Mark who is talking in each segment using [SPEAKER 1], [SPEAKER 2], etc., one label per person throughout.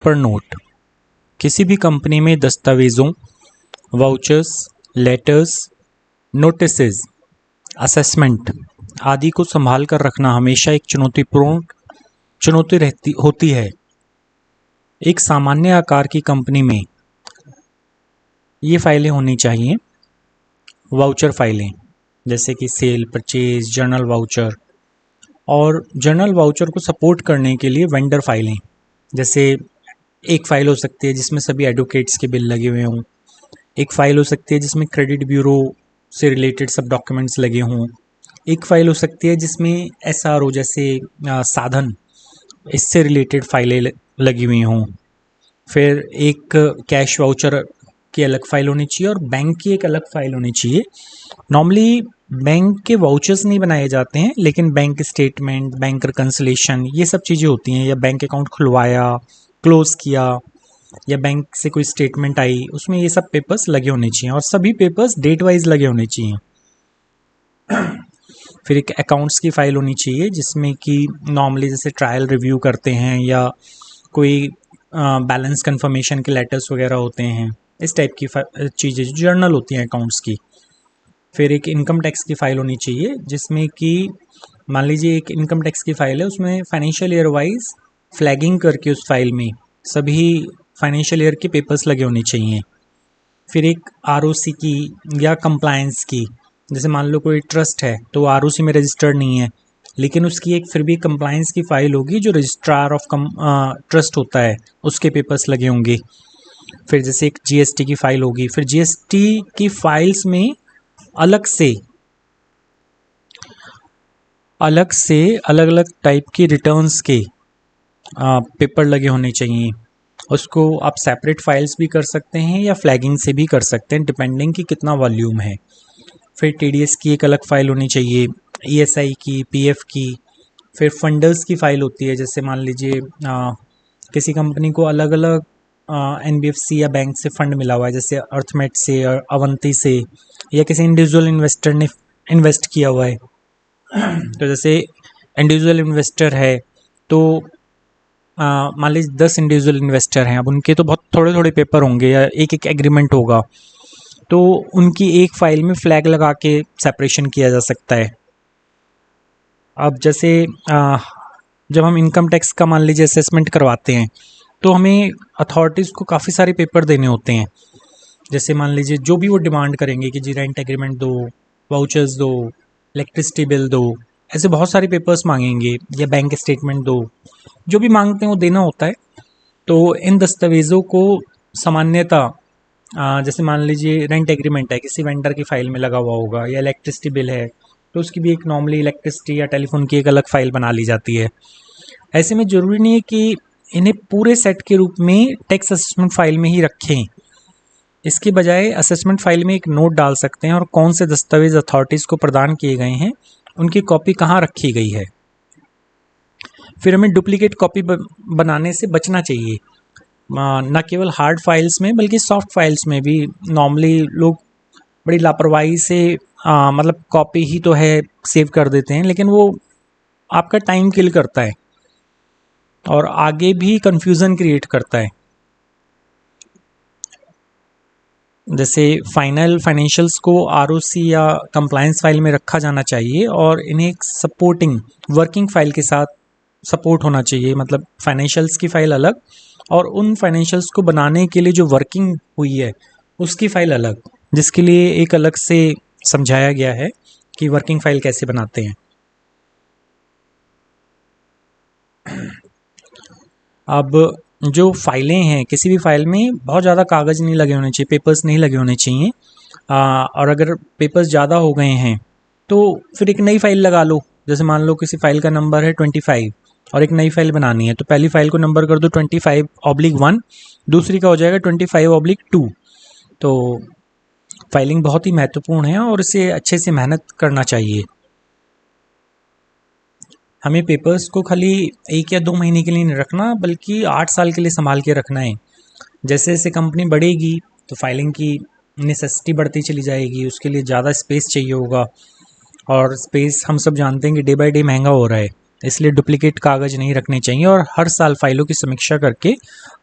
[SPEAKER 1] Proper note. किसी भी company में दस्तावेज़ों, वाउचर्स, लेटर्स, नोटिसेस, असेसमेंट आदि को संभाल कर रखना हमेशा एक चुनौती रहती होती है। एक सामान्य आकार की कंपनी में ये फाइलें होनी चाहिए। वाउचर फाइलें जैसे कि सेल, परचेज, जर्नल वाउचर, और जर्नल वाउचर को सपोर्ट करने के लिए वेंडर फाइलें, जैसे एक फ़ाइल हो सकती है जिसमें सभी एडवोकेट्स के बिल लगे हुए हों, एक फ़ाइल हो सकती है जिसमें क्रेडिट ब्यूरो से रिलेटेड सब डॉक्यूमेंट्स लगे हों, एक फ़ाइल हो सकती है जिसमें एसआरओ जैसे साधन, इससे रिलेटेड फाइलें लगी हुई हों। फिर एक कैश वाउचर की अलग फ़ाइल होनी चाहिए और बैंक की एक अलग फ़ाइल होनी चाहिए। नॉर्मली बैंक के वाउचर्स नहीं बनाए जाते हैं, लेकिन बैंक स्टेटमेंट, बैंक रिकन्सिलेशन, ये सब चीज़ें होती हैं, या बैंक अकाउंट खुलवाया, क्लोज़ किया, या बैंक से कोई स्टेटमेंट आई, उसमें ये सब पेपर्स लगे होने चाहिए और सभी पेपर्स डेट वाइज लगे होने चाहिए। फिर एक अकाउंट्स की फ़ाइल होनी चाहिए जिसमें कि नॉर्मली जैसे ट्रायल रिव्यू करते हैं या कोई बैलेंस कंफर्मेशन के लेटर्स वगैरह होते हैं, इस टाइप की चीज़ें जर्नल होती हैं अकाउंट्स की। फिर एक इनकम टैक्स की फ़ाइल होनी चाहिए जिसमें कि मान लीजिए एक इनकम टैक्स की फ़ाइल है, उसमें फाइनेंशियल ईयर वाइज फ्लैगिंग करके उस फाइल में सभी फाइनेंशियल ईयर के पेपर्स लगे होने चाहिए। फिर एक आरओसी की या कंप्लायंस की, जैसे मान लो कोई ट्रस्ट है तो आरओसी में रजिस्टर्ड नहीं है, लेकिन उसकी एक फिर भी कंप्लायंस की फ़ाइल होगी जो रजिस्ट्रार ऑफ ट्रस्ट होता है, उसके पेपर्स लगे होंगे। फिर जैसे एक जीएसटी की फ़ाइल होगी। फिर जीएसटी की फाइल्स में अलग से अलग अलग टाइप की रिटर्न्स के पेपर लगे होने चाहिए। उसको आप सेपरेट फाइल्स भी कर सकते हैं या फ्लैगिंग से भी कर सकते हैं, डिपेंडिंग कि कितना वॉल्यूम है। फिर टीडीएस की एक अलग फ़ाइल होनी चाहिए, ईएसआई की, पीएफ की। फिर फंडर्स की फ़ाइल होती है, जैसे मान लीजिए किसी कंपनी को अलग अलग एनबीएफसी या बैंक से फंड मिला हुआ है, जैसे अर्थमेट से और अवंती से, या किसी इंडिविजुअल इन्वेस्टर ने इन्वेस्ट किया हुआ है। तो जैसे इंडिविजुअल इन्वेस्टर है तो मान लीजिए 10 इंडिविजुअल इन्वेस्टर हैं, अब उनके तो बहुत थोड़े थोड़े पेपर होंगे या एक एक एग्रीमेंट होगा, तो उनकी एक फ़ाइल में फ्लैग लगा के सेपरेशन किया जा सकता है। अब जैसे जब हम इनकम टैक्स का मान लीजिए असेसमेंट करवाते हैं तो हमें अथॉरिटीज़ को काफ़ी सारे पेपर देने होते हैं, जैसे मान लीजिए जो भी वो डिमांड करेंगे कि जी रेंट एग्रीमेंट दो, वाउचर्स दो, इलेक्ट्रिसिटी बिल दो, ऐसे बहुत सारे पेपर्स मांगेंगे, या बैंक स्टेटमेंट दो, जो भी मांगते हैं वो देना होता है। तो इन दस्तावेज़ों को सामान्यतः जैसे मान लीजिए रेंट एग्रीमेंट है, किसी वेंडर की फ़ाइल में लगा हुआ होगा, या इलेक्ट्रिसिटी बिल है तो उसकी भी एक नॉर्मली इलेक्ट्रिसिटी या टेलीफोन की एक अलग फ़ाइल बना ली जाती है। ऐसे में ज़रूरी नहीं है कि इन्हें पूरे सेट के रूप में टैक्स असेसमेंट फ़ाइल में ही रखें, इसके बजाय असेसमेंट फ़ाइल में एक नोट डाल सकते हैं और कौन से दस्तावेज़ अथॉरिटीज़ को प्रदान किए गए हैं, उनकी कॉपी कहाँ रखी गई है। फिर हमें डुप्लीकेट कॉपी बनाने से बचना चाहिए, न केवल हार्ड फाइल्स में बल्कि सॉफ्ट फाइल्स में भी। नॉर्मली लोग बड़ी लापरवाही से मतलब कॉपी ही तो है सेव कर देते हैं, लेकिन वो आपका टाइम किल करता है और आगे भी कंफ्यूजन क्रिएट करता है। जैसे फाइनल फाइनेंशियल्स को आरओसी या कंप्लायंस फाइल में रखा जाना चाहिए और इन्हें एक सपोर्टिंग वर्किंग फाइल के साथ सपोर्ट होना चाहिए, मतलब फाइनेंशियल्स की फ़ाइल अलग और उन फाइनेंशियल्स को बनाने के लिए जो वर्किंग हुई है उसकी फ़ाइल अलग, जिसके लिए एक अलग से समझाया गया है कि वर्किंग फ़ाइल कैसे बनाते हैं। अब जो फाइलें हैं, किसी भी फाइल में बहुत ज़्यादा कागज़ नहीं लगे होने चाहिए, पेपर्स नहीं लगे होने चाहिए। और अगर पेपर्स ज़्यादा हो गए हैं तो फिर एक नई फाइल लगा लो। जैसे मान लो किसी फाइल का नंबर है 25 और एक नई फाइल बनानी है, तो पहली फाइल को नंबर कर दो 25/1, दूसरी का हो जाएगा 25/2। तो फाइलिंग बहुत ही महत्वपूर्ण है और इसे अच्छे से मेहनत करना चाहिए। हमें पेपर्स को खाली 1 या 2 महीने के लिए नहीं रखना, बल्कि 8 साल के लिए संभाल के रखना है। जैसे जैसे कंपनी बढ़ेगी तो फाइलिंग की नेसेसिटी बढ़ती चली जाएगी, उसके लिए ज़्यादा स्पेस चाहिए होगा, और स्पेस हम सब जानते हैं कि डे बाय डे महंगा हो रहा है। इसलिए डुप्लीकेट कागज नहीं रखने चाहिए और हर साल फाइलों की समीक्षा करके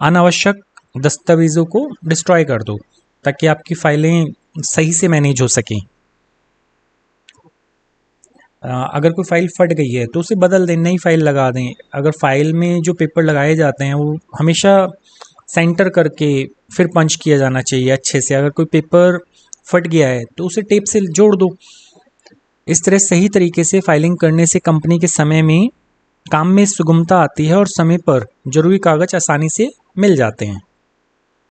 [SPEAKER 1] अनावश्यक दस्तावेजों को डिस्ट्रॉय कर दो ताकि आपकी फाइलें सही से मैनेज हो सकें। अगर कोई फाइल फट गई है तो उसे बदल दें, नई फाइल लगा दें। अगर फाइल में जो पेपर लगाए जाते हैं वो हमेशा सेंटर करके फिर पंच किया जाना चाहिए अच्छे से। अगर कोई पेपर फट गया है तो उसे टेप से जोड़ दो। इस तरह सही तरीके से फाइलिंग करने से कंपनी के समय में काम में सुगमता आती है और समय पर जरूरी कागज आसानी से मिल जाते हैं।